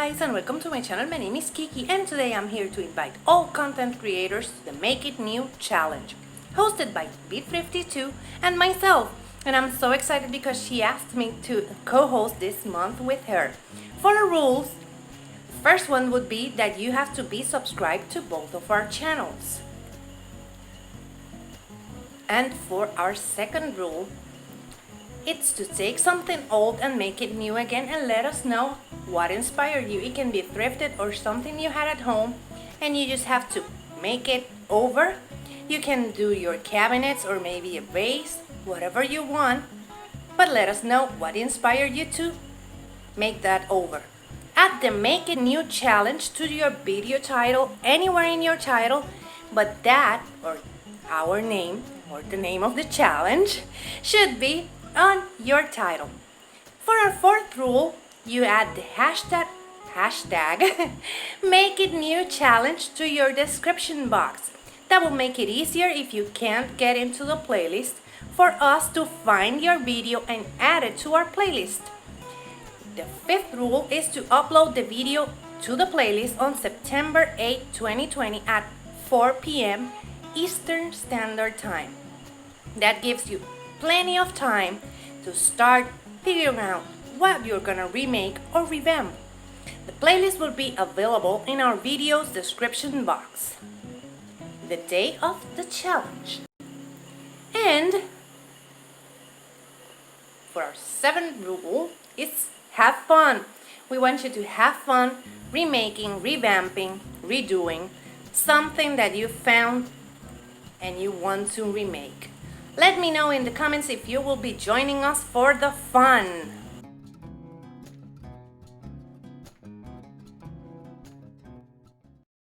guys, and welcome to my channel. My name is Kiki, and today I'm here to invite all content creators to the Make It New challenge hosted by Thrifty2 and myself. And I'm so excited because she asked me to co-host this month with her. For the rules, first one would be that you have to be subscribed to both of our channels. And for our second rule, it's to take something old and make it new again and let us know what inspired you. It can be thrifted or something you had at home and you just have to make it over. You can do your cabinets or maybe a vase, whatever you want, but let us know what inspired you to make that over. Add the Make It New challenge to your video title, anywhere in your title, but that or our name or the name of the challenge should be on your title. For our fourth rule, you add the hashtag Make It New challenge to your description box. That will make it easier if you can't get into the playlist for us to find your video and add it to our playlist. The fifth rule is to upload the video to the playlist on September 8, 2020 at 4 p.m. Eastern Standard Time. That gives you plenty of time to start figuring out what you're gonna remake or revamp. The playlist will be available in our video's description box. The day of the challenge. And for our seventh rule is have fun. We want you to have fun remaking, revamping, redoing something that you found and you want to remake. Let me know in the comments if you will be joining us for the fun.